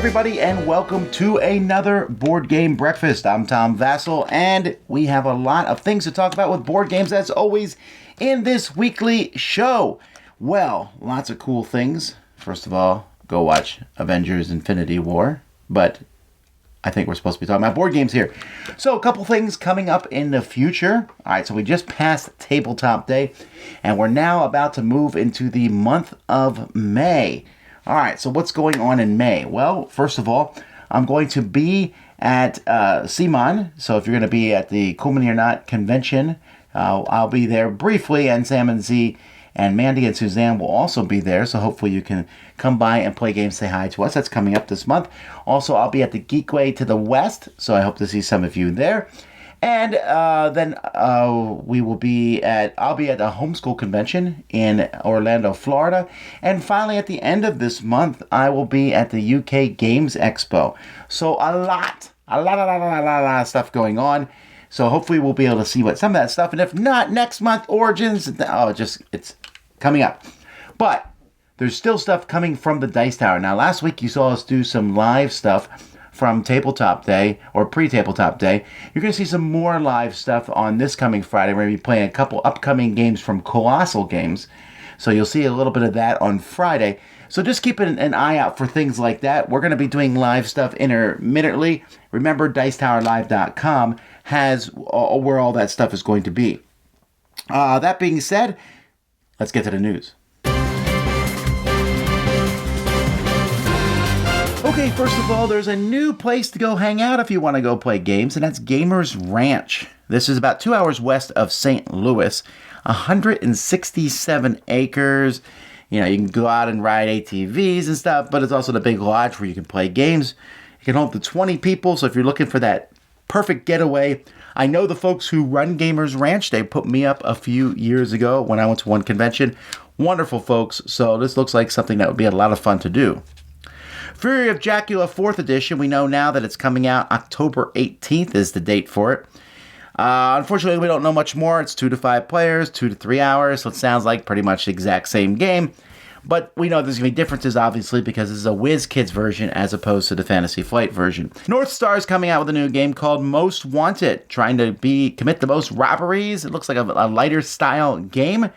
everybody, and welcome to another Board Game Breakfast. I'm Tom Vasel, and we have a lot of things to talk about with board games, as always, in this weekly show. Well, lots of cool things. First of all, go watch Avengers Infinity War, but I think we're supposed to be talking about board games here. So, a couple things coming up in the future. All right, so we just passed Tabletop Day, and we're now about to move into the month of May. All right, so what's going on in May? Well, first of all, I'm going to be at CMON. So if you're going to be at the Cool Mini or Not convention, I'll be there briefly, and Sam and Z and Mandy and Suzanne will also be there. So hopefully you can come by and play games, say hi to us. That's coming up this month. Also, I'll be at the Geekway to the West, so I hope to see some of you there. And then I'll be at the homeschool convention in Orlando, Florida. And finally, at the end of this month, I will be at the UK Games Expo. So a lot of stuff going on. So hopefully we'll be able to see what some of that stuff. And if not, next month, Origins, it's coming up. But there's still stuff coming from the Dice Tower. Now, last week you saw us do some live stuff from Tabletop Day, or pre-Tabletop Day. You're going to see some more live stuff on this coming Friday. We're going to be playing a couple upcoming games from Colossal Games. So you'll see a little bit of that on Friday. So just keep an eye out for things like that. We're going to be doing live stuff intermittently. Remember, DicetowerLive.com has where all that stuff is going to be. That being said, let's get to the news. Okay, first of all, there's a new place to go hang out if you want to go play games, and that's Gamers Ranch. This is about 2 hours west of St. Louis, 167 acres. You know, you can go out and ride ATVs and stuff, but it's also the big lodge where you can play games. You can hold to 20 people, so if you're looking for that perfect getaway, I know the folks who run Gamers Ranch. They put me up a few years ago when I went to one convention. Wonderful folks, so this looks like something that would be a lot of fun to do. Fury of Dracula 4th edition, we know now that it's coming out October 18th is the date for it. Unfortunately, we don't know much more. It's 2 to 5 players, 2 to 3 hours, so it sounds like pretty much the exact same game. But we know there's going to be differences, obviously, because this is a WizKids version as opposed to the Fantasy Flight version. North Star is coming out with a new game called Most Wanted, trying to commit the most robberies. It looks like a lighter style game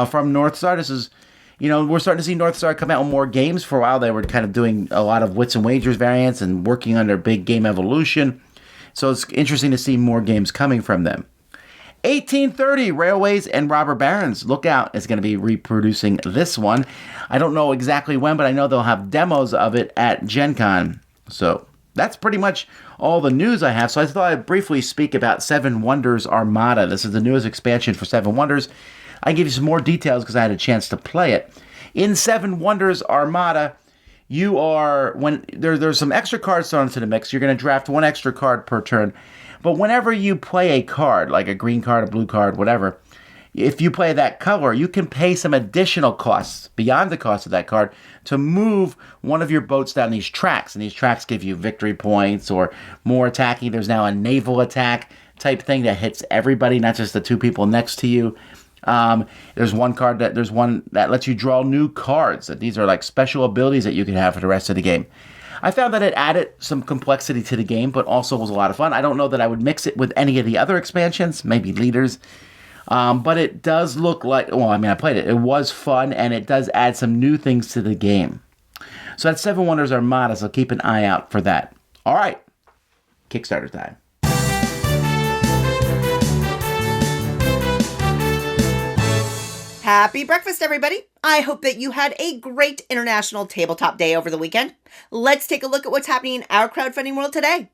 from North Star. This is... You know, we're starting to see North Star come out with more games. For a while, they were kind of doing a lot of Wits and Wagers variants and working on their big game evolution. So it's interesting to see more games coming from them. 1830, Railways and Robber Barons. Look out, it's going to be reproducing this one. I don't know exactly when, but I know they'll have demos of it at Gen Con. So that's pretty much all the news I have. So I thought I'd briefly speak about Seven Wonders Armada. This is the newest expansion for Seven Wonders. I give you some more details because I had a chance to play it. In Seven Wonders Armada, there's some extra cards thrown into the mix. You're going to draft one extra card per turn. But whenever you play a card, like a green card, a blue card, whatever, if you play that color, you can pay some additional costs beyond the cost of that card to move one of your boats down these tracks. And these tracks give you victory points or more attacking. There's now a naval attack type thing that hits everybody, not just the two people next to you. There's one that lets you draw new cards. These are like special abilities that you can have for the rest of the game. I found that it added some complexity to the game, but also was a lot of fun. I don't know that I would mix it with any of the other expansions, maybe Leaders. But it does look like, I played it. It was fun, and it does add some new things to the game. So that's Seven Wonders Armada, so keep an eye out for that. All right, Kickstarter time. Happy breakfast, everybody. I hope that you had a great International Tabletop Day over the weekend. Let's take a look at what's happening in our crowdfunding world today.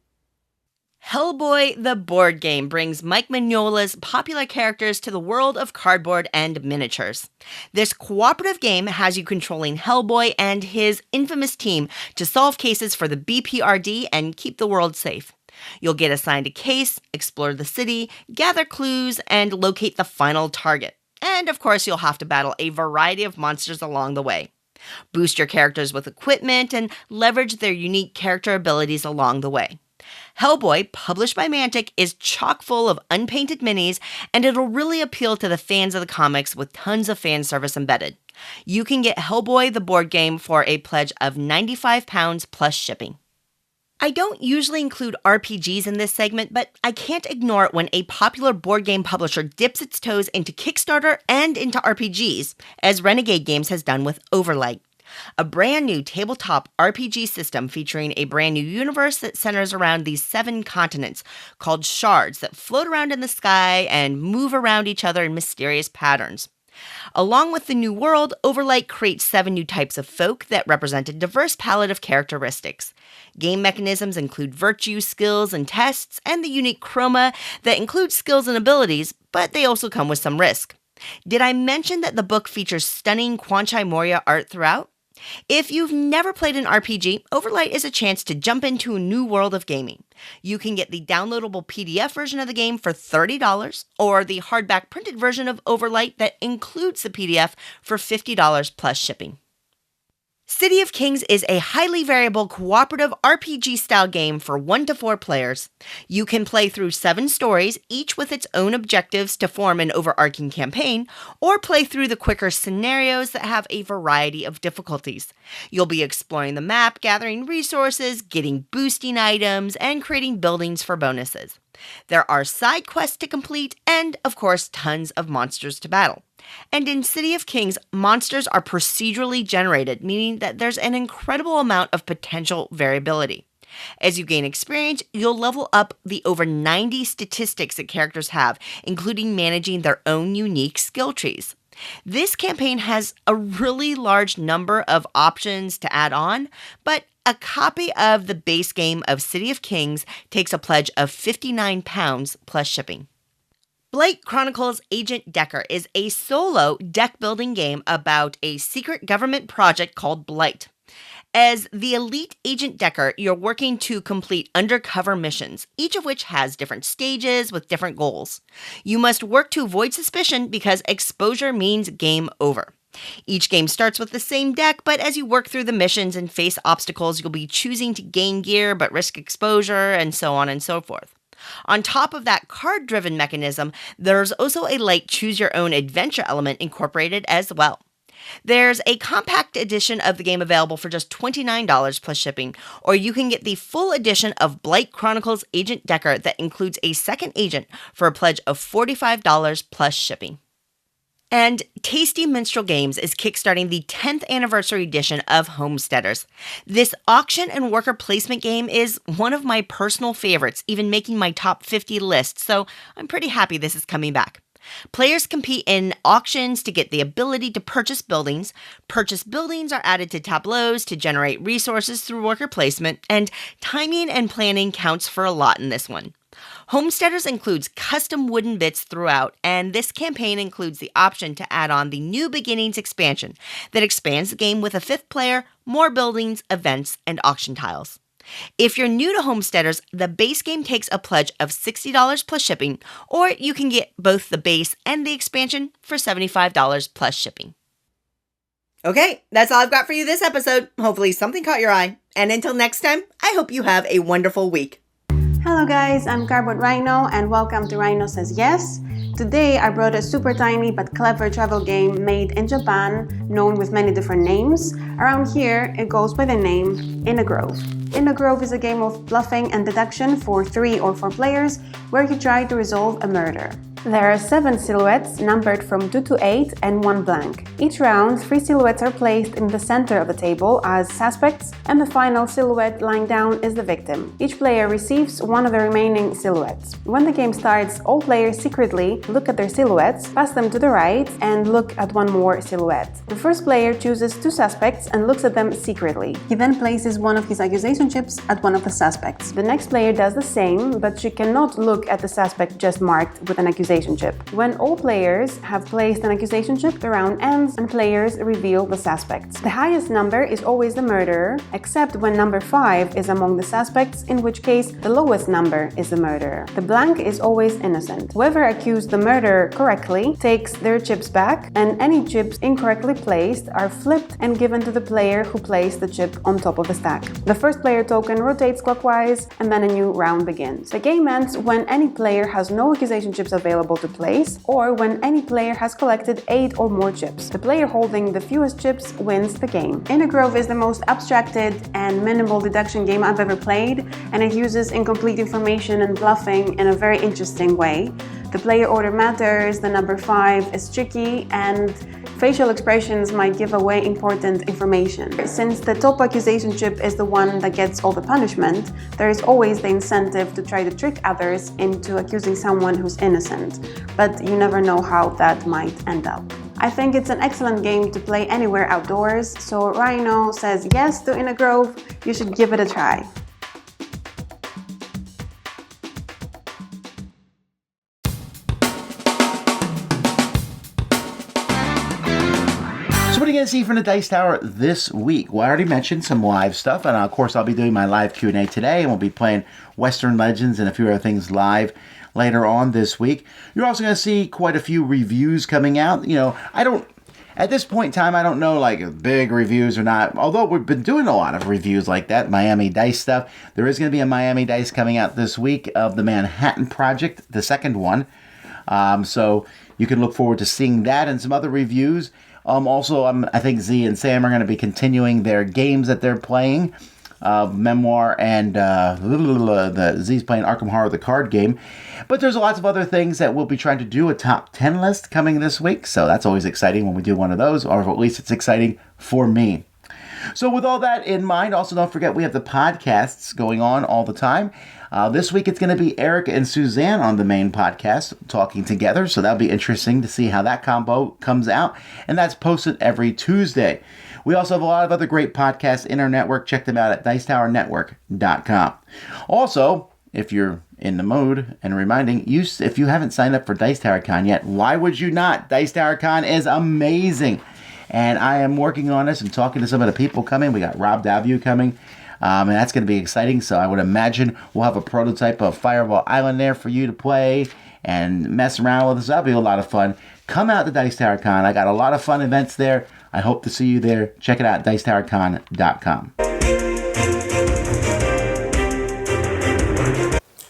Hellboy the board game brings Mike Mignola's popular characters to the world of cardboard and miniatures. This cooperative game has you controlling Hellboy and his infamous team to solve cases for the BPRD and keep the world safe. You'll get assigned a case, explore the city, gather clues, and locate the final target. And of course, you'll have to battle a variety of monsters along the way. Boost your characters with equipment and leverage their unique character abilities along the way. Hellboy, published by Mantic, is chock full of unpainted minis, and it'll really appeal to the fans of the comics with tons of fan service embedded. You can get Hellboy the board game for a pledge of £95 plus shipping. I don't usually include RPGs in this segment, but I can't ignore it when a popular board game publisher dips its toes into Kickstarter and into RPGs, as Renegade Games has done with Overlight, a brand new tabletop RPG system featuring a brand new universe that centers around these 7 continents called shards that float around in the sky and move around each other in mysterious patterns. Along with the new world, Overlight creates 7 new types of folk that represent a diverse palette of characteristics. Game mechanisms include virtue, skills, and tests, and the unique chroma that includes skills and abilities, but they also come with some risk. Did I mention that the book features stunning Kwanchai Moria art throughout? If you've never played an RPG, Overlight is a chance to jump into a new world of gaming. You can get the downloadable PDF version of the game for $30, or the hardback printed version of Overlight that includes the PDF for $50 plus shipping. City of Kings is a highly variable cooperative RPG-style game for 1 to 4 players. You can play through 7 stories, each with its own objectives to form an overarching campaign, or play through the quicker scenarios that have a variety of difficulties. You'll be exploring the map, gathering resources, getting boosting items, and creating buildings for bonuses. There are side quests to complete, and, of course, tons of monsters to battle. And in City of Kings, monsters are procedurally generated, meaning that there's an incredible amount of potential variability. As you gain experience, you'll level up the over 90 statistics that characters have, including managing their own unique skill trees. This campaign has a really large number of options to add on, but a copy of the base game of City of Kings takes a pledge of £59 plus shipping. Blight Chronicles Agent Decker is a solo deck-building game about a secret government project called Blight. As the elite Agent Decker, you're working to complete undercover missions, each of which has different stages with different goals. You must work to avoid suspicion because exposure means game over. Each game starts with the same deck, but as you work through the missions and face obstacles, you'll be choosing to gain gear but risk exposure, and so on and so forth. On top of that card-driven mechanism, there's also a light choose-your-own-adventure element incorporated as well. There's a compact edition of the game available for just $29 plus shipping, or you can get the full edition of Blight Chronicles Agent Decker that includes a second agent for a pledge of $45 plus shipping. And Tasty Minstrel Games is kickstarting the 10th anniversary edition of Homesteaders. This auction and worker placement game is one of my personal favorites, even making my top 50 list, so I'm pretty happy this is coming back. Players compete in auctions to get the ability to purchase buildings. Purchased buildings are added to tableaus to generate resources through worker placement, and timing and planning counts for a lot in this one. Homesteaders includes custom wooden bits throughout, and this campaign includes the option to add on the New Beginnings expansion that expands the game with a 5th player, more buildings, events, and auction tiles. If you're new to Homesteaders, the base game takes a pledge of $60 plus shipping, or you can get both the base and the expansion for $75 plus shipping. Okay, that's all I've got for you this episode. Hopefully something caught your eye. And until next time, I hope you have a wonderful week. Hello guys, I'm Cardboard Rhino and welcome to Rhino Says Yes. Today I brought a super tiny but clever travel game made in Japan, known with many different names. Around here it goes by the name In a Grove. In a Grove is a game of bluffing and deduction for 3 or 4 players where you try to resolve a murder. There are 7 silhouettes numbered from 2 to 8 and 1 blank. Each round, 3 silhouettes are placed in the center of the table as suspects, and the final silhouette lying down is the victim. Each player receives one of the remaining silhouettes. When the game starts, all players secretly look at their silhouettes, pass them to the right, and look at one more silhouette. The first player chooses 2 suspects and looks at them secretly. He then places one of his accusation chips at one of the suspects. The next player does the same, but she cannot look at the suspect just marked with an accusation chip. When all players have placed an accusation chip, the round ends and players reveal the suspects. The highest number is always the murderer, except when number 5 is among the suspects, in which case the lowest number is the murderer. The blank is always innocent. Whoever accused the murderer correctly takes their chips back, and any chips incorrectly placed are flipped and given to the player who placed the chip on top of the stack. The first player token rotates clockwise, and then a new round begins. The game ends when any player has no accusation chips available available to place, or when any player has collected 8 or more chips. The player holding the fewest chips wins the game. In a Grove is the most abstracted and minimal deduction game I've ever played, and it uses incomplete information and bluffing in a very interesting way. The player order matters, the number 5 is tricky, and facial expressions might give away important information. Since the top accusation chip is the one that gets all the punishment, there is always the incentive to try to trick others into accusing someone who's innocent, but you never know how that might end up. I think it's an excellent game to play anywhere outdoors, so Rhino says yes to In a Grove. You should give it a try. So what are you going to see from the Dice Tower this week? Well, I already mentioned some live stuff, and of course I'll be doing my live Q&A today, and we'll be playing Western Legends and a few other things live later on this week. You're also going to see quite a few reviews coming out. You know, at this point in time, I don't know like big reviews or not, although we've been doing a lot of reviews like that, Miami Dice stuff. There is going to be a Miami Dice coming out this week of the Manhattan Project, the second one. So you can look forward to seeing that and some other reviews. Also, I think Z and Sam are going to be continuing their games that they're playing. Memoir and the Z's playing Arkham Horror, the card game. But there's lots of other things that we'll be trying to do, a top 10 list coming this week. So that's always exciting when we do one of those, or at least it's exciting for me. So with all that in mind, also don't forget we have the podcasts going on all the time. This week it's going to be Eric and Suzanne on the main podcast talking together. So that'll be interesting to see how that combo comes out. And that's posted every Tuesday. We also have a lot of other great podcasts in our network. Check them out at dicetowernetwork.com. Also, if you're in the mood, and reminding you, if you haven't signed up for Dice Tower Con yet, why would you not? Dice Tower Con is amazing. And I am working on this and talking to some of the people coming. We got Rob Daviau coming. And that's going to be exciting. So I would imagine we'll have a prototype of Fireball Island there for you to play and mess around with us. That'll be a lot of fun. Come out to Dice Tower Con. I got a lot of fun events there. I hope to see you there. Check it out, dicetowercon.com.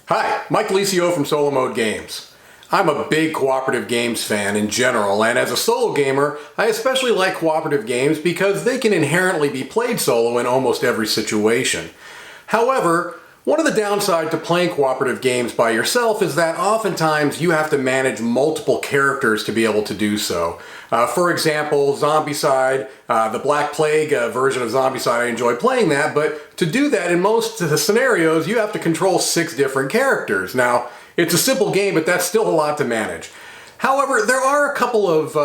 Hi, Mike Licio from Solomode Games. I'm a big cooperative games fan in general, and as a solo gamer, I especially like cooperative games because they can inherently be played solo in almost every situation. However, one of the downsides to playing cooperative games by yourself is that oftentimes you have to manage multiple characters to be able to do so. For example, Zombicide, the Black Plague version of Zombicide, I enjoy playing that, but to do that in most of the scenarios, you have to control 6 different characters. Now, it's a simple game, but that's still a lot to manage. However, there are a couple of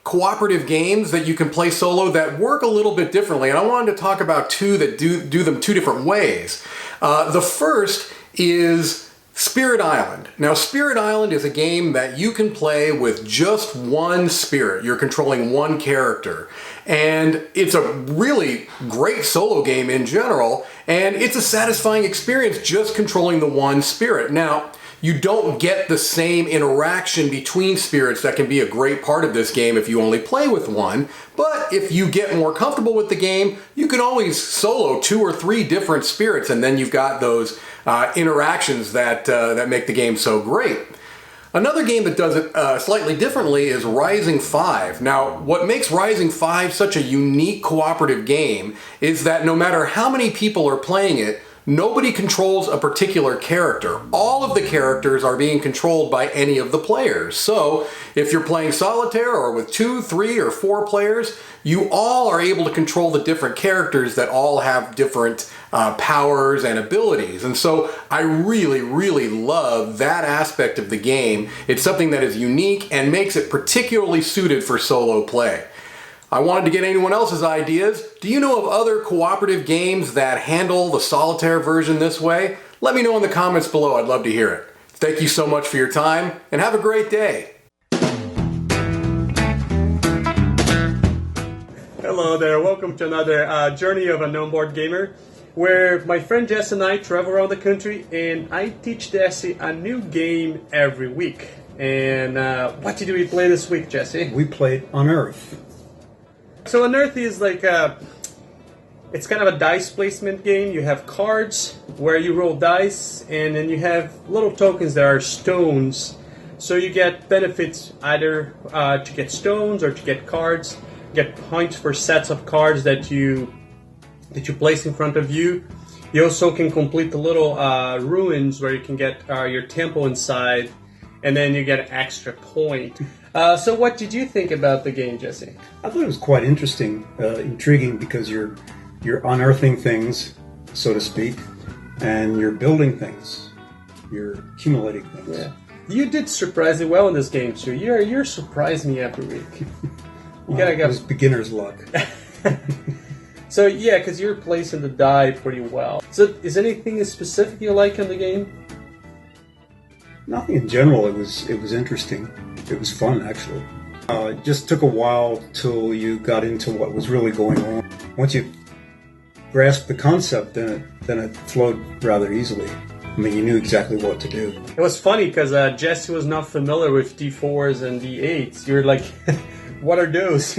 cooperative games that you can play solo that work a little bit differently, and I wanted to talk about 2 that do them 2 different ways. The first is Spirit Island. Now, Spirit Island is a game that you can play with just one spirit. You're controlling one character. And it's a really great solo game in general, and it's a satisfying experience just controlling the one spirit. Now, you don't get the same interaction between spirits that can be a great part of this game if you only play with one, but if you get more comfortable with the game, you can always solo 2 or 3 different spirits, and then you've got those interactions that make the game so great. Another game that does it slightly differently is Rising 5. Now, what makes Rising 5 such a unique cooperative game is that no matter how many people are playing it, nobody controls a particular character. All of the characters are being controlled by any of the players. So, if you're playing solitaire or with 2, 3, or 4 players, you all are able to control the different characters that all have different powers and abilities. And so, I really, really love that aspect of the game. It's something that is unique and makes it particularly suited for solo play. I wanted to get anyone else's ideas. Do you know of other cooperative games that handle the solitaire version this way? Let me know in the comments below. I'd love to hear it. Thank you so much for your time, and have a great day. Hello there, welcome to another Journey of a Non-Board Gamer, where my friend Jesse and I travel around the country and I teach Jesse a new game every week. And what did we play this week, Jesse? We played Unearth. So Unearth is like it's kind of a dice placement game. You have cards where you roll dice, and then you have little tokens that are stones So you get benefits either to get stones or to get cards. You get points for sets of cards that you place in front of you. You also can complete the little ruins where you can get your temple inside, and then you get an extra point. So what did you think about the game, Jesse? I thought it was quite interesting, intriguing, because you're unearthing things, so to speak, and you're building things. You're accumulating things. Yeah. You did surprisingly well in this game too. You're surprising me every week. It was beginner's luck. So yeah, because you're placing the die pretty well. So is anything specific you like in the game? Nothing in general. It was interesting. It was fun, actually. It just took a while till you got into what was really going on. Once you grasped the concept, then it flowed rather easily. I mean, you knew exactly what to do. It was funny because Jesse was not familiar with D4s and D8s. You're like, what are those?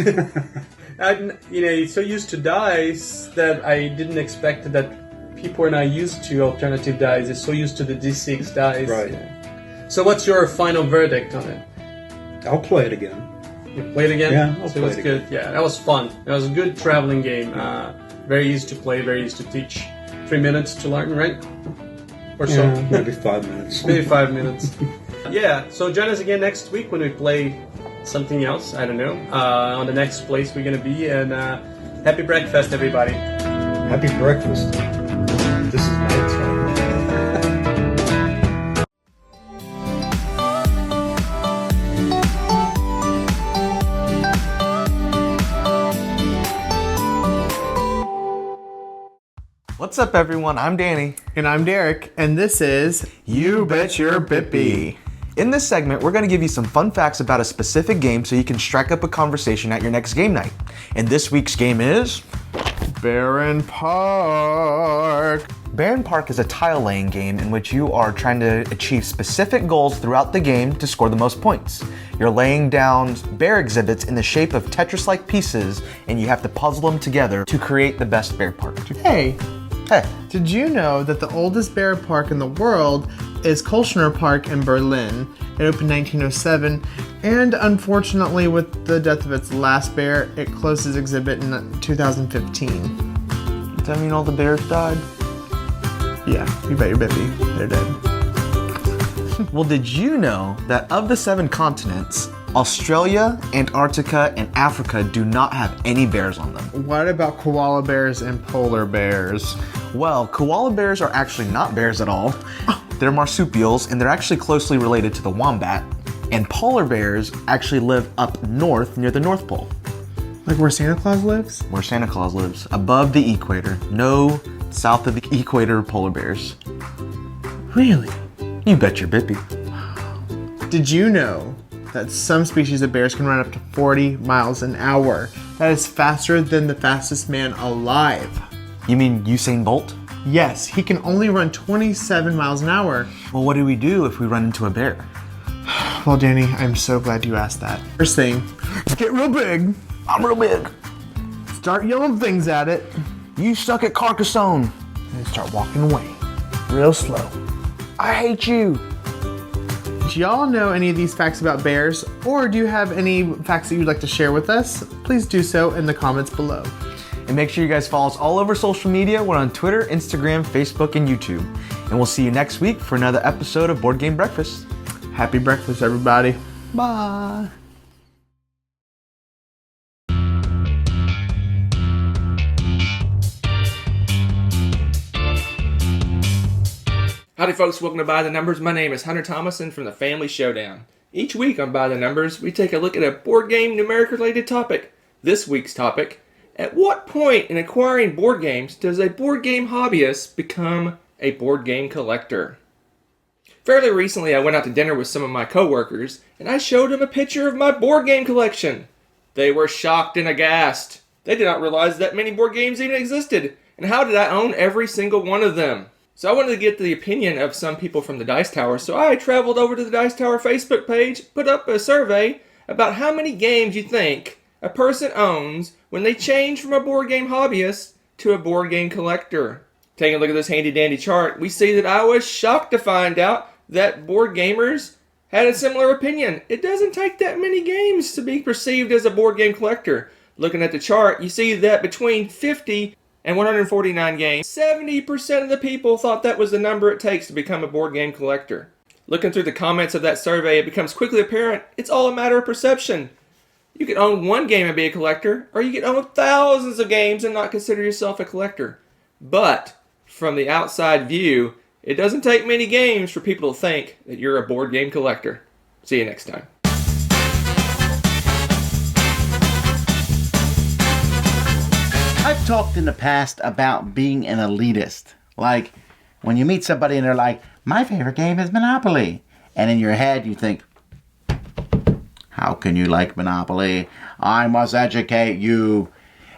You're so used to dice that I didn't expect that people are not used to alternative dice. They're so used to the D6 dice. Right. Yeah. So what's your final verdict on it? I'll play it again. You played again? Yeah, I'll so play it was it good. again. Yeah, that was fun. It was a good traveling game. Very easy to play, very easy to teach. 3 minutes to learn, right? Or so. Yeah, maybe 5 minutes. Maybe 5 minutes. Yeah, so join us again next week when we play something else, I don't know, on the next place we're going to be. And happy breakfast, everybody. Happy breakfast. This is nighttime. What's up, everyone? I'm Danny. And I'm Derek, and this is You Bet Your Bippy. In this segment, we're going to give you some fun facts about a specific game so you can strike up a conversation at your next game night. And this week's game is Barren Park. Barren Park is a tile-laying game in which you are trying to achieve specific goals throughout the game to score the most points. You're laying down bear exhibits in the shape of Tetris-like pieces, and you have to puzzle them together to create the best bear park. Hey, Hey, did you know that the oldest bear park in the world is Kolschner Park in Berlin? It opened in 1907, and unfortunately, with the death of its last bear, it closed its exhibit in 2015. does that mean all the bears died? Yeah, you bet your bippy. They're dead. Well, did you know that of the 7 continents, Australia, Antarctica, and Africa do not have any bears on them? What about koala bears and polar bears? Well, koala bears are actually not bears at all. They're marsupials, and they're actually closely related to the wombat. And polar bears actually live up north near the North Pole. Like where Santa Claus lives? Where Santa Claus lives, above the equator. No south of the equator polar bears. Really? You bet your bippy. Did you know that some species of bears can run up to 40 miles an hour? That is faster than the fastest man alive. You mean Usain Bolt? Yes, he can only run 27 miles an hour. Well, what do we do if we run into a bear? Well, Danny, I'm so glad you asked that. First thing, get real big. I'm real big. Start yelling things at it. You suck at Carcassonne. And start walking away. Real slow. I hate you. Do y'all know any of these facts about bears? Or do you have any facts that you'd like to share with us? Please do so in the comments below. And make sure you guys follow us all over social media. We're on Twitter, Instagram, Facebook, and YouTube. And we'll see you next week for another episode of Board Game Breakfast. Happy breakfast, everybody. Bye. Howdy folks, welcome to By the Numbers. My name is Hunter Thomason from the Family Showdown. Each week on By the Numbers, we take a look at a board game numeric related topic. This week's topic: at what point in acquiring board games does a board game hobbyist become a board game collector? Fairly recently, I went out to dinner with some of my coworkers, and I showed them a picture of my board game collection. They were shocked and aghast. They did not realize that many board games even existed, and how did I own every single one of them? So I wanted to get the opinion of some people from the Dice Tower, so I traveled over to the Dice Tower Facebook page, put up a survey about how many games you think a person owns when they change from a board game hobbyist to a board game collector. Taking a look at this handy dandy chart, we see that I was shocked to find out that board gamers had a similar opinion. It doesn't take that many games to be perceived as a board game collector. Looking at the chart, you see that between 50 and 149 games, 70% of the people thought that was the number it takes to become a board game collector. Looking through the comments of that survey, it becomes quickly apparent it's all a matter of perception. You can own one game and be a collector, or you can own thousands of games and not consider yourself a collector. But, from the outside view, it doesn't take many games for people to think that you're a board game collector. See you next time. I've talked in the past about being an elitist. Like, when you meet somebody and they're like, my favorite game is Monopoly. And in your head you think, how can you like Monopoly? I must educate you.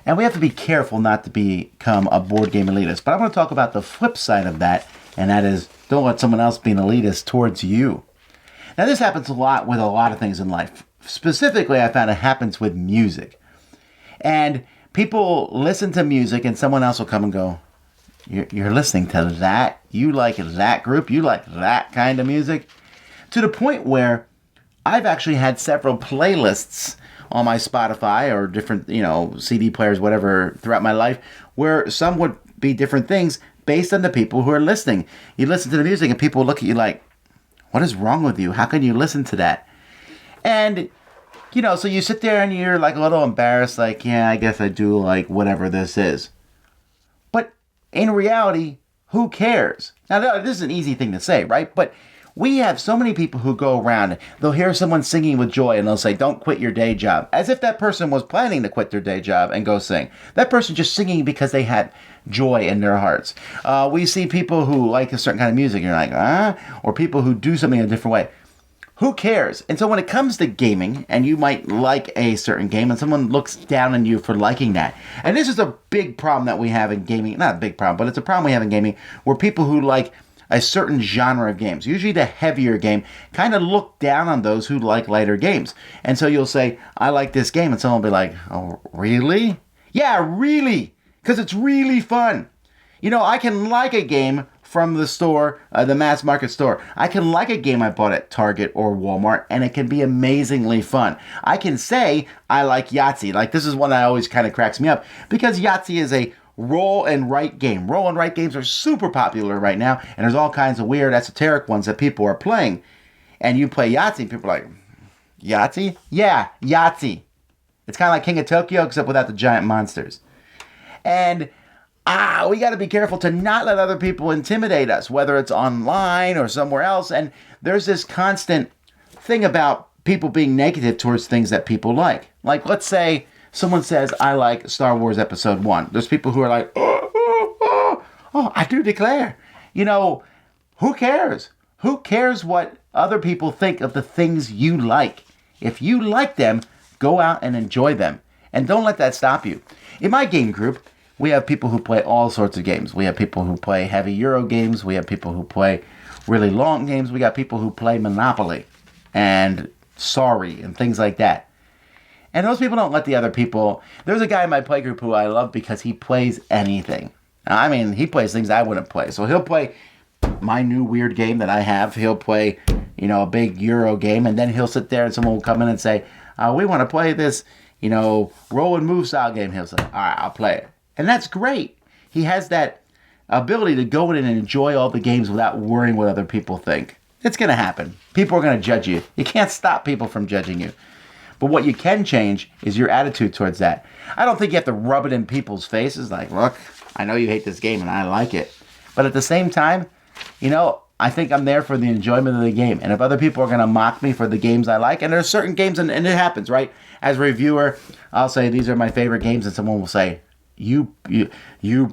And we have to be careful not to become a board game elitist. But I want to talk about the flip side of that, and that is, don't let someone else be an elitist towards you. Now, this happens a lot with a lot of things in life. Specifically, I found it happens with music. And people listen to music, and someone else will come and go, you're listening to that? You like that group? You like that kind of music? To the point where I've actually had several playlists on my Spotify or different, CD players, whatever, throughout my life, where some would be different things based on the people who are listening. You listen to the music and people look at you like, what is wrong with you? How can you listen to that? And, so you sit there and you're like a little embarrassed, like, yeah, I guess I do like whatever this is. But in reality, who cares? Now, this is an easy thing to say, right? But we have so many people who go around, they'll hear someone singing with joy and they'll say, don't quit your day job. As if that person was planning to quit their day job and go sing. That person just singing because they had joy in their hearts. We see people who like a certain kind of music, and you're like, or people who do something in a different way. Who cares? And so when it comes to gaming, and you might like a certain game, and someone looks down on you for liking that. And this is a big problem that we have in gaming. Not a big problem, but it's a problem we have in gaming, where people who like a certain genre of games, usually the heavier game, kind of look down on those who like lighter games. And so you'll say, I like this game, and someone will be like, oh, really? Yeah, really, because it's really fun. I can like a game from the store, the mass market store. I can like a game I bought at Target or Walmart, and it can be amazingly fun. I can say I like Yahtzee. Like, this is one that always kind of cracks me up, because Yahtzee is a roll and write game. Roll and write games are super popular right now, and there's all kinds of weird esoteric ones that people are playing. And you play Yahtzee, and people are like, Yahtzee? Yeah, Yahtzee. It's kind of like King of Tokyo, except without the giant monsters. And we got to be careful to not let other people intimidate us, whether it's online or somewhere else. And there's this constant thing about people being negative towards things that people like. Like, let's say someone says, I like Star Wars Episode 1. There's people who are like, oh, I do declare. Who cares? Who cares what other people think of the things you like? If you like them, go out and enjoy them. And don't let that stop you. In my game group, we have people who play all sorts of games. We have people who play heavy Euro games. We have people who play really long games. We got people who play Monopoly and Sorry and things like that. And those people don't let the other people. There's a guy in my play group who I love because he plays anything. I mean, he plays things I wouldn't play. So he'll play my new weird game that I have. He'll play, a big Euro game. And then he'll sit there and someone will come in and say, we want to play this, roll and move style game. He'll say, all right, I'll play it. And that's great. He has that ability to go in and enjoy all the games without worrying what other people think. It's going to happen. People are going to judge you. You can't stop people from judging you. But what you can change is your attitude towards that. I don't think you have to rub it in people's faces like, look, I know you hate this game and I like it. But at the same time, I think I'm there for the enjoyment of the game. And if other people are going to mock me for the games I like, and there's certain games, and it happens, right? As a reviewer, I'll say these are my favorite games, and someone will say, You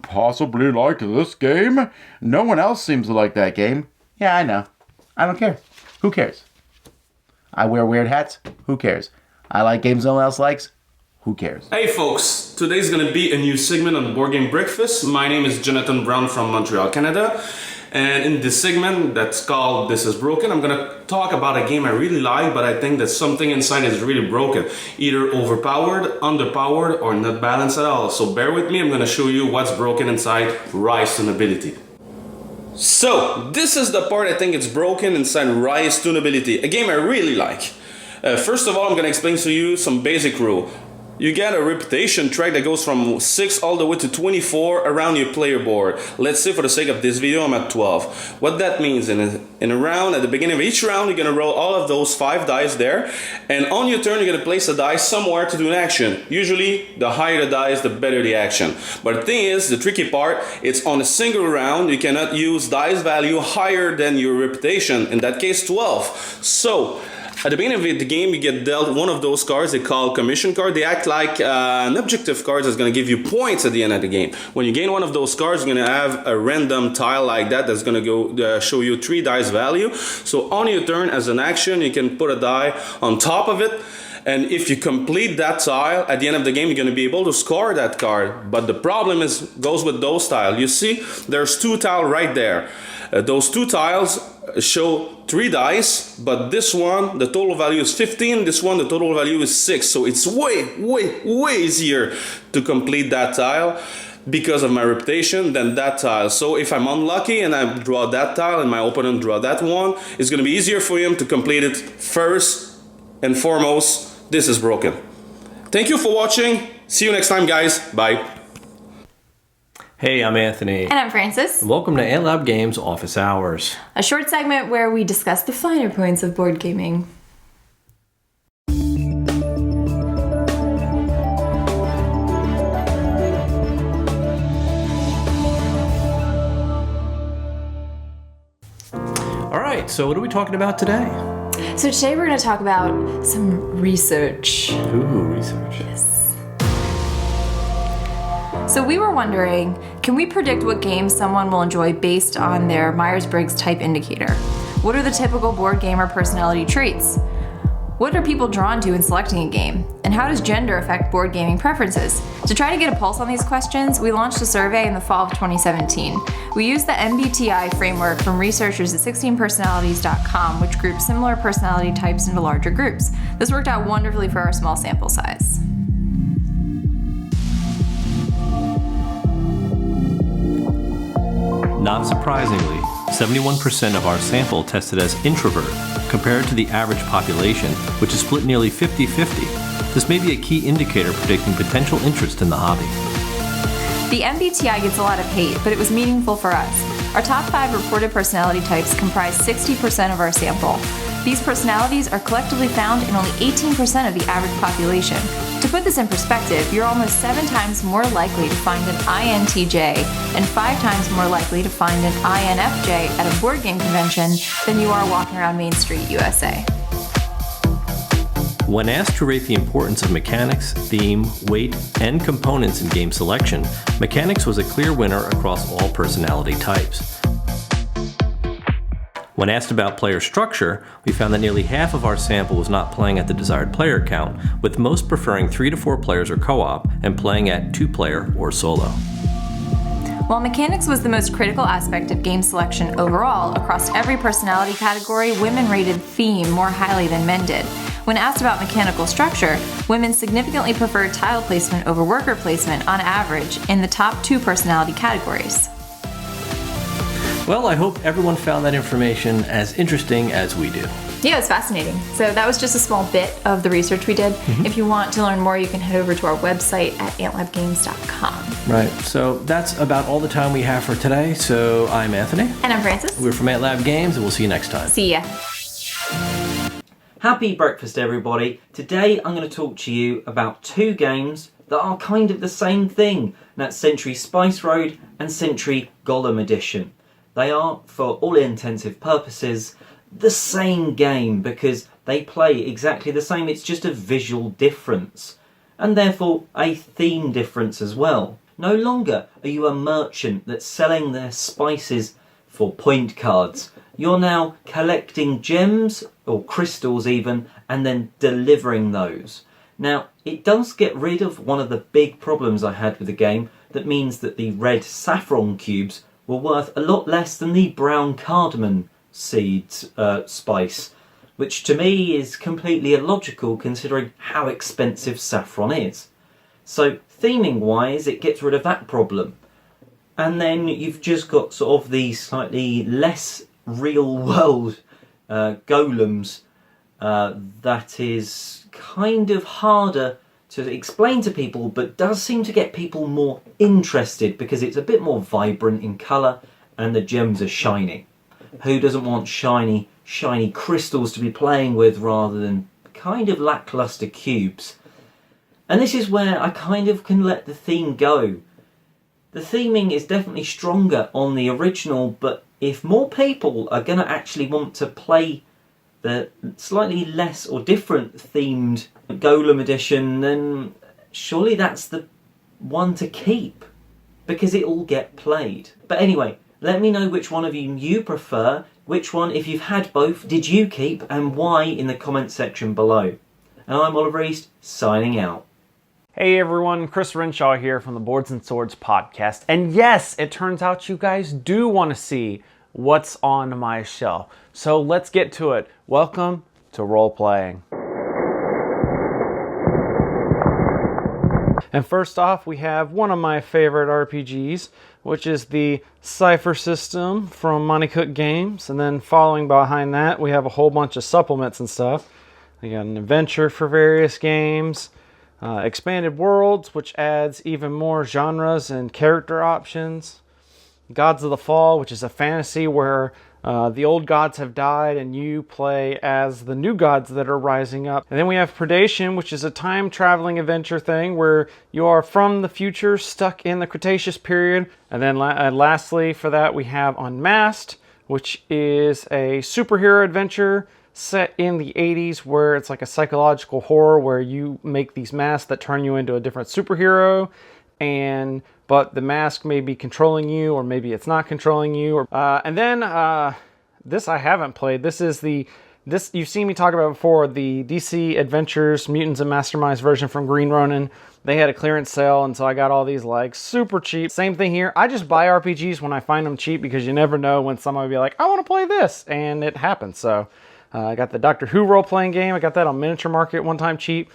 possibly like this game? No one else seems to like that game. Yeah, I know. I don't care. Who cares? I wear weird hats. Who cares? I like games no one else likes. Who cares? Hey folks, today's gonna be a new segment on Board Game Breakfast. My name is Jonathan Brown from Montreal, Canada. And in this segment that's called This Is Broken, I'm gonna talk about a game I really like, but I think that something inside is really broken. Either overpowered, underpowered, or not balanced at all. So bear with me, I'm gonna show you what's broken inside Rise to Nobility. So, this is the part I think it's broken inside Rise Tunability, a game I really like. First of all, I'm gonna explain to you some basic rule. You get a reputation track that goes from 6 all the way to 24 around your player board. Let's say for the sake of this video, I'm at 12. What that means, in a round, at the beginning of each round, you're gonna roll all of those 5 dice there, and on your turn, you're gonna place a dice somewhere to do an action. Usually, the higher the dice, the better the action. But the thing is, the tricky part, it's on a single round, you cannot use dice value higher than your reputation, in that case 12. So, at the beginning of the game, you get dealt one of those cards they call commission card. They act like an objective card that's going to give you points at the end of the game. When you gain one of those cards, you're going to have a random tile like that that's going to go show you 3 dice value. So on your turn, as an action, you can put a die on top of it. And if you complete that tile, at the end of the game, you're going to be able to score that card. But the problem goes with those tiles. You see, there's 2 tiles right there. Those 2 tiles show 3 dice, but this one, the total value is 15, this one, the total value is 6. So it's way easier to complete that tile because of my reputation than that tile. So if I'm unlucky and I draw that tile and my opponent draw that one, it's going to be easier for him to complete it first and foremost. This is broken. Thank you for watching. See you next time, guys. Bye. Hey, I'm Anthony. And I'm Francis. Welcome to AntLab Games Office Hours. A short segment where we discuss the finer points of board gaming. All right, so what are we talking about today? So today we're going to talk about some research. Ooh, research. Yes. So we were wondering, can we predict what games someone will enjoy based on their Myers-Briggs type indicator? What are the typical board gamer personality traits? What are people drawn to in selecting a game? And how does gender affect board gaming preferences? To try to get a pulse on these questions, we launched a survey in the fall of 2017. We used the MBTI framework from researchers at 16personalities.com, which groups similar personality types into larger groups. This worked out wonderfully for our small sample size. Not surprisingly, 71% of our sample tested as introvert, compared to the average population, which is split nearly 50-50. This may be a key indicator predicting potential interest in the hobby. The MBTI gets a lot of hate, but it was meaningful for us. Our top 5 reported personality types comprise 60% of our sample. These personalities are collectively found in only 18% of the average population. To put this in perspective, you're almost 7 times more likely to find an INTJ and 5 times more likely to find an INFJ at a board game convention than you are walking around Main Street, USA. When asked to rate the importance of mechanics, theme, weight, and components in game selection, mechanics was a clear winner across all personality types. When asked about player structure, we found that nearly half of our sample was not playing at the desired player count, with most preferring 3 to 4 players or co-op and playing at 2-player or solo. While mechanics was the most critical aspect of game selection overall, across every personality category, women rated theme more highly than men did. When asked about mechanical structure, women significantly preferred tile placement over worker placement on average in the top 2 personality categories. Well, I hope everyone found that information as interesting as we do. Yeah, it was fascinating. So that was just a small bit of the research we did. If you want to learn more, you can head over to our website at antlabgames.com. Right, so that's about all the time we have for today. So I'm Anthony. And I'm Francis. We're from AntLab Games, and we'll see you next time. See ya. Happy breakfast, everybody. Today I'm going to talk to you about 2 games that are kind of the same thing. And that's Century Spice Road and Century Golem Edition. They are, for all intensive purposes, the same game because they play exactly the same. It's just a visual difference, and therefore a theme difference as well. No longer are you a merchant that's selling their spices for point cards. You're now collecting gems, or crystals even, and then delivering those. Now, it does get rid of one of the big problems I had with the game, that means that the red saffron cubes were worth a lot less than the brown cardamom seeds spice, which to me is completely illogical considering how expensive saffron is. So theming wise, it gets rid of that problem. And then you've just got sort of the slightly less real world golems that is kind of harder to explain to people, but does seem to get people more interested because it's a bit more vibrant in colour and the gems are shiny. Who doesn't want shiny crystals to be playing with rather than kind of lackluster cubes? And this is where I kind of can let the theme go. The theming is definitely stronger on the original, but if more people are going to actually want to play the slightly less or different themed Golem edition, then surely that's the one to keep, because it'll get played. But anyway, let me know which one of you prefer, which one, if you've had both, did you keep, and why in the comment section below. And I'm Oliver East, signing out. Hey everyone, Chris Renshaw here from the Boards and Swords podcast. And yes, it turns out you guys do want to see what's on my shelf. So let's get to it. Welcome to role playing. And first off, we have one of my favorite RPGs, which is the Cypher system from Monte Cook Games. And then following behind that, we have a whole bunch of supplements and stuff. We got an adventure for various games, Expanded Worlds, which adds even more genres and character options, Gods of the Fall, which is a fantasy where the old gods have died and you play as the new gods that are rising up. And then we have Predation, which is a time-traveling adventure thing where you are from the future stuck in the Cretaceous period. And then lastly for that we have Unmasked, which is a superhero adventure set in the 80s where it's like a psychological horror where you make these masks that turn you into a different superhero, but the mask may be controlling you, or maybe it's not controlling you. And then this I haven't played. This you've seen me talk about before, the DC Adventures Mutants and Masterminds version from Green Ronin. They had a clearance sale, and so I got all these like super cheap. Same thing here. I just buy RPGs when I find them cheap because you never know when someone will be like, I want to play this, and it happens. So I got the Doctor Who role-playing game. I got that on Miniature Market one time cheap.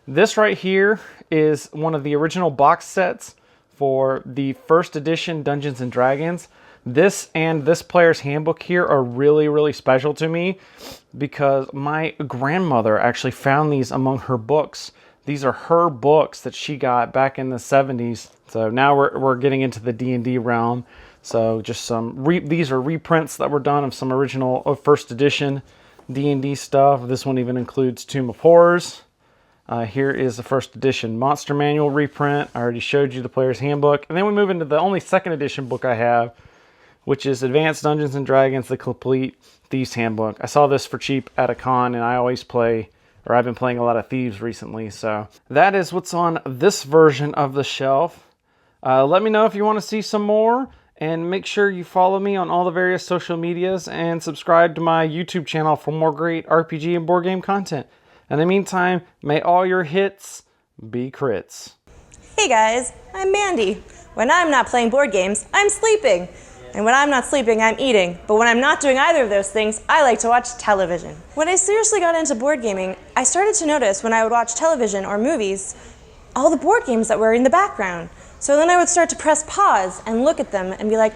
This right here is one of the original box sets for the first edition Dungeons & Dragons. This and this player's handbook here are really, really special to me because my grandmother actually found these among her books. These are her books that she got back in the 70s. So now we're getting into the D&D realm. So just these are reprints that were done of some original first edition D&D stuff. This one even includes Tomb of Horrors. Here is the first edition Monster Manual reprint. I already showed you the player's handbook. And then we move into the only second edition book I have, which is Advanced Dungeons & Dragons, the Complete Thieves Handbook. I saw this for cheap at a con, and I always play, or I've been playing a lot of Thieves recently. So that is what's on this version of the shelf. Let me know if you want to see some more. And make sure you follow me on all the various social medias and subscribe to my YouTube channel for more great RPG and board game content. In the meantime, may all your hits be crits. Hey guys, I'm Mandy. When I'm not playing board games, I'm sleeping. And when I'm not sleeping, I'm eating. But when I'm not doing either of those things, I like to watch television. When I seriously got into board gaming, I started to notice when I would watch television or movies, all the board games that were in the background. So then I would start to press pause and look at them and be like,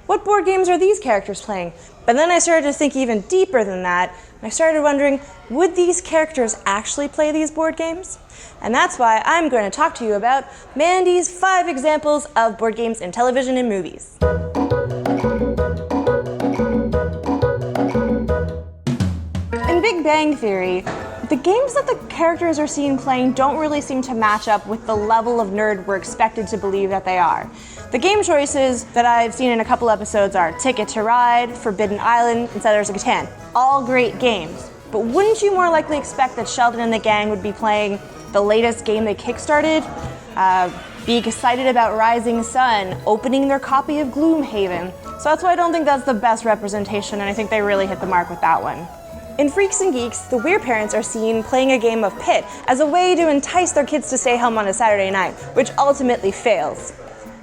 what board games are these characters playing? But then I started to think even deeper than that. And I started wondering, would these characters actually play these board games? And that's why I'm going to talk to you about Mandy's 5 examples of board games in television and movies. In Big Bang Theory, the games that the characters are seen playing don't really seem to match up with the level of nerd we're expected to believe that they are. The game choices that I've seen in a couple episodes are Ticket to Ride, Forbidden Island, and Settlers of Catan. All great games. But wouldn't you more likely expect that Sheldon and the gang would be playing the latest game they kickstarted? Be excited about Rising Sun, opening their copy of Gloomhaven. So that's why I don't think that's the best representation, and I think they really hit the mark with that one. In Freaks and Geeks, the Weird Parents are seen playing a game of Pit as a way to entice their kids to stay home on a Saturday night, which ultimately fails.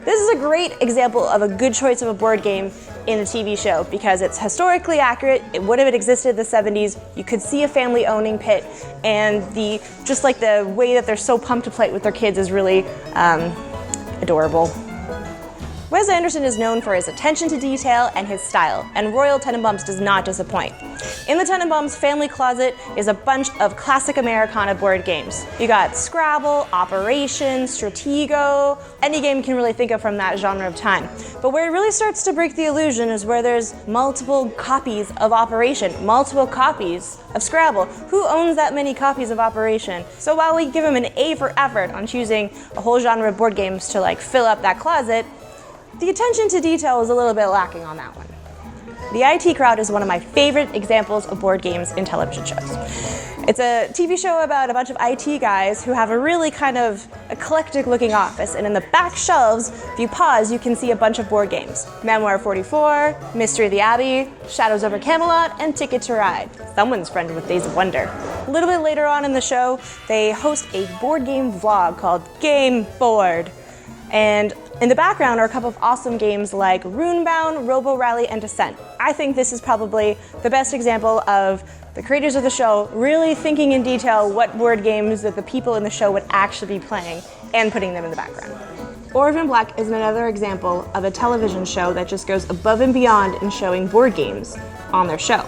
This is a great example of a good choice of a board game in a TV show because it's historically accurate, it would have existed in the 70s, you could see a family owning Pit, and just like the way that they're so pumped to play it with their kids is really adorable. Wes Anderson is known for his attention to detail and his style, and Royal Tenenbaums does not disappoint. In the Tenenbaums family closet is a bunch of classic Americana board games. You got Scrabble, Operation, Stratego, any game you can really think of from that genre of time. But where it really starts to break the illusion is where there's multiple copies of Operation, multiple copies of Scrabble. Who owns that many copies of Operation? So while we give him an A for effort on choosing a whole genre of board games to fill up that closet, the attention to detail is a little bit lacking on that one. The IT Crowd is one of my favorite examples of board games in television shows. It's a TV show about a bunch of IT guys who have a really kind of eclectic looking office, and in the back shelves, if you pause, you can see a bunch of board games. Memoir 44, Mystery of the Abbey, Shadows over Camelot, and Ticket to Ride. Someone's friend with Days of Wonder. A little bit later on in the show, they host a board game vlog called Game Board. And in the background are a couple of awesome games like Runebound, Robo Rally, and Descent. I think this is probably the best example of the creators of the show really thinking in detail what board games that the people in the show would actually be playing and putting them in the background. Orphan Black is another example of a television show that just goes above and beyond in showing board games on their show.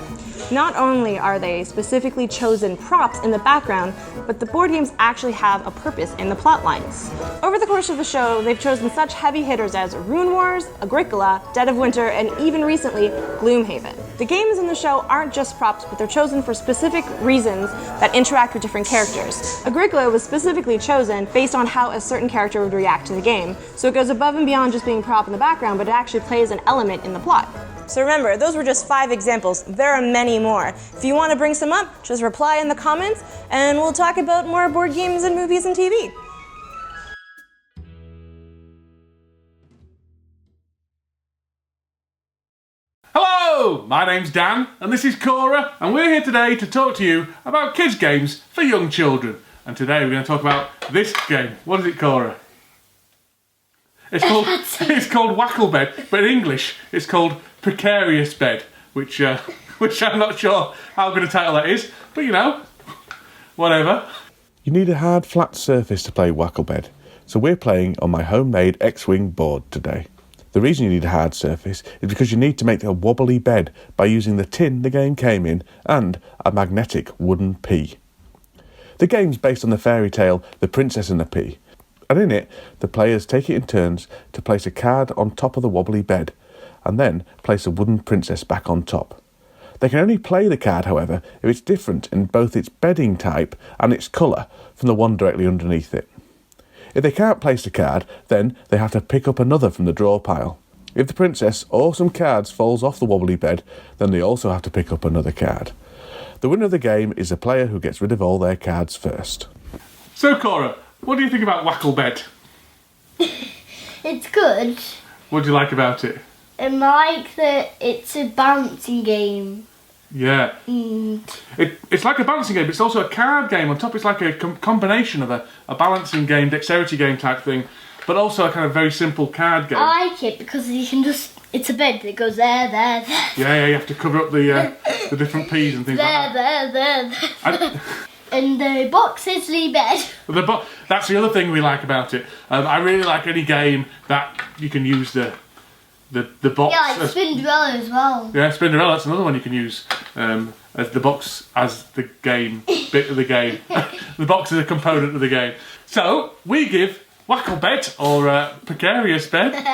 Not only are they specifically chosen props in the background, but the board games actually have a purpose in the plot lines. Over the course of the show, they've chosen such heavy hitters as Rune Wars, Agricola, Dead of Winter, and even recently, Gloomhaven. The games in the show aren't just props, but they're chosen for specific reasons that interact with different characters. Agricola was specifically chosen based on how a certain character would react to the game, so it goes above and beyond just being a prop in the background, but it actually plays an element in the plot. So remember, those were just 5 examples. There are many more. If you want to bring some up, just reply in the comments, and we'll talk about more board games and movies and TV. Hello, my name's Dan, and this is Cora, and we're here today to talk to you about kids' games for young children. And today we're going to talk about this game. What is it, Cora? It's called Wacklebed, but in English it's called Precarious Bed, which I'm not sure how good a title that is, but whatever. You need a hard, flat surface to play Wacklebed, so we're playing on my homemade X-Wing board today. The reason you need a hard surface is because you need to make a wobbly bed by using the tin the game came in and a magnetic wooden pea. The game's based on the fairy tale The Princess and the Pea, and in it, the players take it in turns to place a card on top of the wobbly bed, and then place a wooden princess back on top. They can only play the card, however, if it's different in both its bedding type and its colour from the one directly underneath it. If they can't place the card, then they have to pick up another from the draw pile. If the princess or some cards falls off the wobbly bed, then they also have to pick up another card. The winner of the game is the player who gets rid of all their cards first. So Cora, what do you think about Wacklebed? It's good. What do you like about it? I like that it's a bouncing game. Yeah. It's like a balancing game, but it's also a card game on top. It's like a combination of a balancing game, dexterity game type thing, but also a kind of very simple card game. I like it because you can it's a bed that goes there. Yeah, you have to cover up the different peas and things like that. There. And the box is the bed. That's the other thing we like about it. I really like any game that you can use the box. Yeah, like Spinderella as well. Yeah, Spinderella, that's another one you can use as the box as the game, bit of the game. The box is a component of the game. So, we give Wacklebed, or Precarious Bed,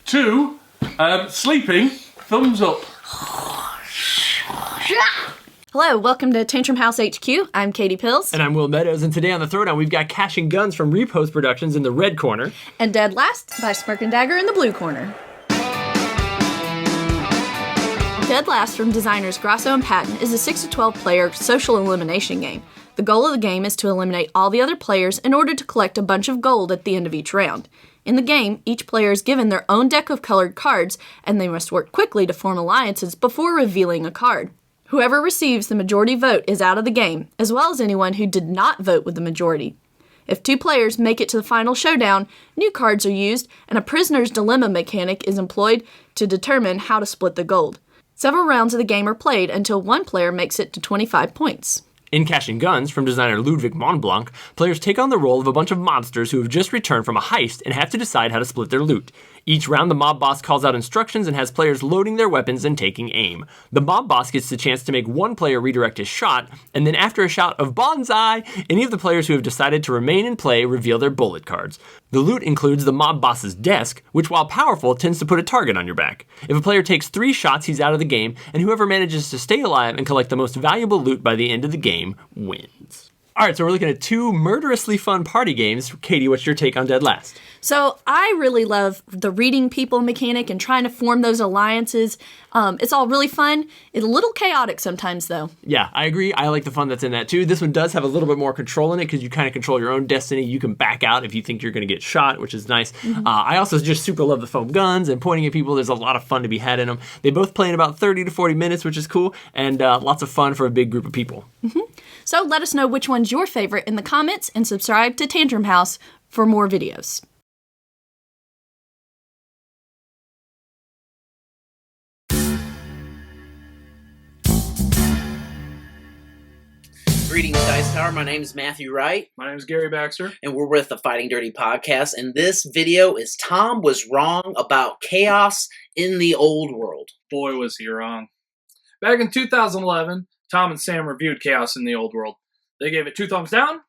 to Sleeping Thumbs Up. Hello, welcome to Tantrum House HQ. I'm Katie Pills. And I'm Will Meadows, and today on the Throwdown we've got Cash and Guns from Repost Productions in the red corner. And Dead Last by Smirk and Dagger in the blue corner. Dead Last from designers Grasso and Patton is a 6 to 12 player social elimination game. The goal of the game is to eliminate all the other players in order to collect a bunch of gold at the end of each round. In the game, each player is given their own deck of colored cards, and they must work quickly to form alliances before revealing a card. Whoever receives the majority vote is out of the game, as well as anyone who did not vote with the majority. If 2 players make it to the final showdown, new cards are used, and a prisoner's dilemma mechanic is employed to determine how to split the gold. Several rounds of the game are played until one player makes it to 25 points. In Cash and Guns, from designer Ludwig Montblanc, players take on the role of a bunch of monsters who have just returned from a heist and have to decide how to split their loot. Each round, the mob boss calls out instructions and has players loading their weapons and taking aim. The mob boss gets the chance to make one player redirect his shot, and then after a shout of bonsai, any of the players who have decided to remain in play reveal their bullet cards. The loot includes the mob boss's desk, which while powerful tends to put a target on your back. If a player takes 3 shots, he's out of the game, and whoever manages to stay alive and collect the most valuable loot by the end of the game wins. Alright, so we're looking at 2 murderously fun party games. Katie, what's your take on Dead Last? So I really love the reading people mechanic and trying to form those alliances. It's all really fun. It's a little chaotic sometimes, though. Yeah, I agree. I like the fun that's in that, too. This one does have a little bit more control in it because you kind of control your own destiny. You can back out if you think you're going to get shot, which is nice. Mhm. I also just super love the foam guns and pointing at people. There's a lot of fun to be had in them. They both play in about 30 to 40 minutes, which is cool, and lots of fun for a big group of people. So let us know which one's your favorite in the comments and subscribe to Tantrum House for more videos. Greetings, Dice Tower. My name is Matthew Wright. My name is Gary Baxter. And we're with the Fighting Dirty Podcast. And this video is Tom was wrong about chaos in the old world. Boy, was he wrong. Back in 2011, Tom and Sam reviewed Chaos in the Old World. They gave it 2 thumbs down,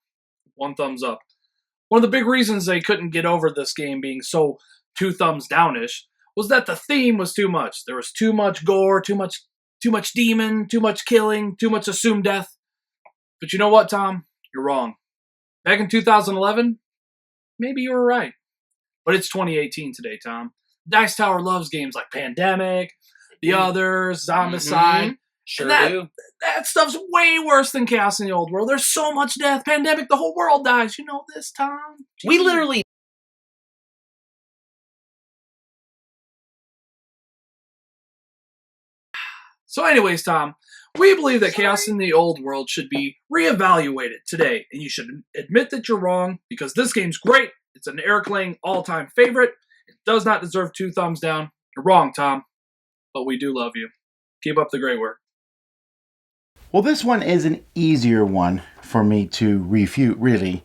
1 thumbs up. One of the big reasons they couldn't get over this game being so 2 thumbs downish was that the theme was too much. There was too much gore, too much demon, too much killing, too much assumed death. But you know what, Tom? You're wrong. Back in 2011, maybe you were right. But it's 2018 today, Tom. Dice Tower loves games like Pandemic, The Others, Zombicide. Sure do. That stuff's way worse than Chaos in the Old World. There's so much death. Pandemic, the whole world dies. You know this, Tom? We literally... So anyways, Tom, we believe that Chaos in the Old World should be reevaluated today, and you should admit that you're wrong, because this game's great. It's an Eric Lang all-time favorite. It does not deserve 2 thumbs down. You're wrong, Tom, but we do love you. Keep up the great work. Well, this one is an easier one for me to refute, really.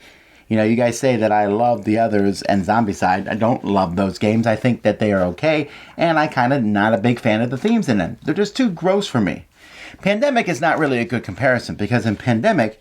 You know, you guys say that I love The Others and Zombicide. I don't love those games. I think that they are okay, and I kind of not a big fan of the themes in them. They're just too gross for me. Pandemic is not really a good comparison, because in Pandemic,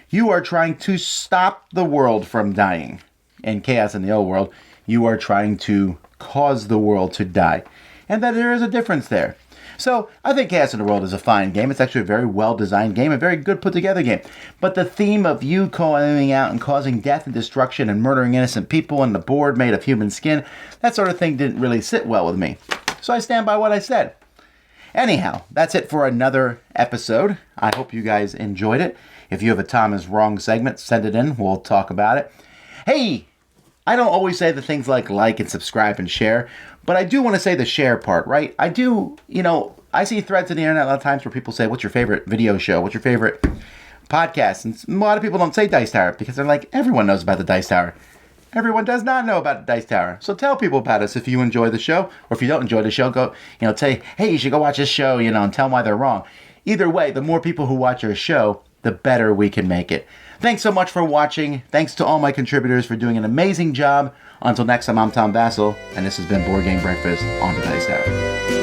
you are trying to stop the world from dying. In Chaos in the Old World, you are trying to cause the world to die. And that there is a difference there. So, I think Chaos in the World is a fine game. It's actually a very well-designed game, a very good put-together game. But the theme of you going out and causing death and destruction and murdering innocent people and the board made of human skin, that sort of thing didn't really sit well with me. So I stand by what I said. Anyhow, that's it for another episode. I hope you guys enjoyed it. If you have a Tom is Wrong segment, send it in. We'll talk about it. Hey! I don't always say the things like and subscribe and share, but I do want to say the share part, right? I do, I see threads on the internet a lot of times where people say, what's your favorite video show? What's your favorite podcast? And a lot of people don't say Dice Tower because they're like, everyone knows about the Dice Tower. Everyone does not know about the Dice Tower. So tell people about us if you enjoy the show, or if you don't enjoy the show, go, say, hey, you should go watch this show, and tell them why they're wrong. Either way, the more people who watch our show, the better we can make it. Thanks so much for watching. Thanks to all my contributors for doing an amazing job. Until next time, I'm Tom Vasel, and this has been Board Game Breakfast on the Dice Tower.